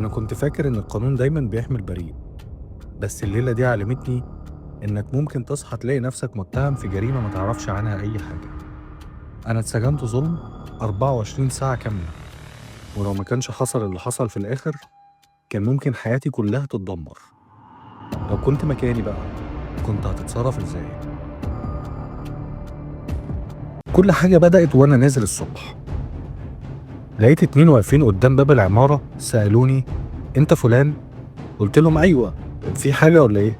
أنا كنت فاكر إن القانون دايمًا بيحمي البريء، بس الليلة دي علمتني إنك ممكن تصحى تلاقي نفسك متهم في جريمة ما تعرفش عنها أي حاجة. أنا اتسجنت ظلم 24 ساعة كاملة، ولو ما كانش حصل اللي حصل في الآخر كان ممكن حياتي كلها تتدمر. لو كنت مكاني بقى كنت هتتصرف إزاي؟ كل حاجة بدأت وأنا نازل الصبح، لقيت 2 واقفين قدام باب العمارة سألوني: أنت فلان؟ قلت لهم: أيوه، في حاجة ولا إيه؟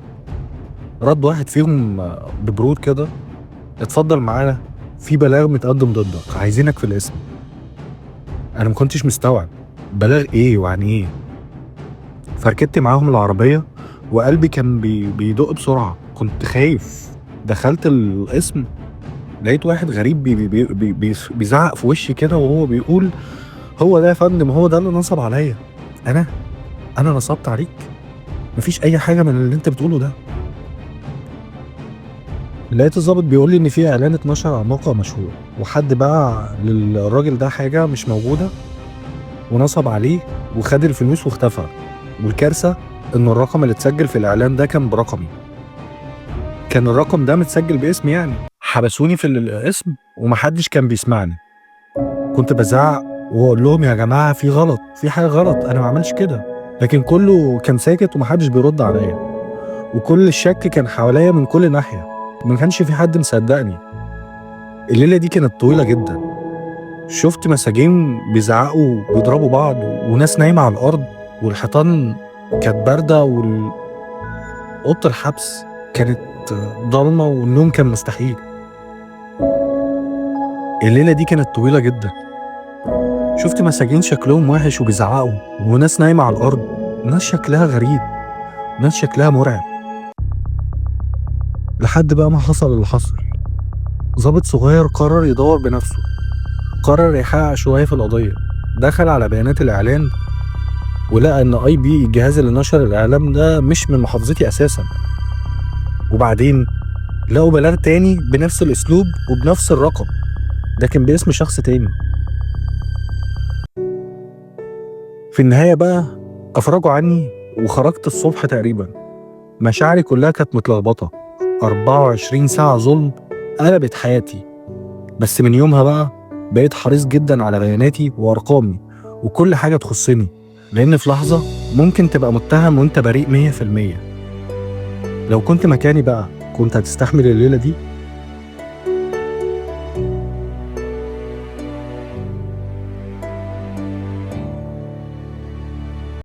رد واحد فيهم ببرود كده: اتفضل معانا، في بلاغ متقدم ضدك، عايزينك في القسم. انا ما كنتش مستوعب بلاغ ايه وعن ايه، فركبت معاهم العربيه وقلبي كان بيدق بسرعه، كنت خايف. دخلت القسم لقيت واحد غريب بيزعق في وشي كده وهو بيقول: هو ده يا فندم، هو ده اللي نصب عليا. انا نصبت عليك؟ مفيش اي حاجه من اللي انت بتقوله ده. لقيت الضابط بيقول لي ان في اعلان اتنشر على موقع مشهور وحد باع للراجل ده حاجه مش موجوده ونصب عليه وخد الفلوس واختفى، والكارثه ان الرقم اللي اتسجل في الاعلان ده كان برقمي، كان الرقم ده متسجل باسمي. يعني حبسوني في القسم ومحدش كان بيسمعني، كنت بزعق واقول لهم: يا جماعه في غلط، في حاجه غلط، انا ما عملش كده. لكن كله كان ساكت ومحدش بيرد عليا، وكل الشك كان حواليا من كل ناحيه، ما كانش في حد مصدقني. الليله دي كانت طويله جدا، شفت مساجين بيزعقوا وبيضربوا بعض وناس نايمة على الأرض، والحيطان كانت باردة، أوضة الحبس كانت ضلمة والنوم كان مستحيل. الليلة دي كانت طويلة جدا، شفت مساجين شكلهم وحش وبيزعقوا وناس نايمة على الأرض، ناس شكلها غريب، ناس شكلها مرعب. لحد بقى ما حصل اللي حصل، ضابط صغير قرر يدور بنفسه، قرر يحقق شوية في القضية، دخل على بيانات الإعلان ولقى ان IP الجهاز اللي نشر الاعلام ده مش من محافظتي اساسا. وبعدين لقوا بلاغ تاني بنفس الاسلوب وبنفس الرقم، ده كان باسم شخص تاني. في النهاية بقى افرجوا عني وخرجت الصبح تقريبا، مشاعري كلها كانت متلخبطة. 24 ساعة ظلم قلبت حياتي، بس من يومها بقى بقيت حريص جدا على بياناتي وارقامي وكل حاجة تخصني، لان في لحظة ممكن تبقى متهم وانت بريء 100%. لو كنت مكاني بقى كنت هتستحمل الليلة دي؟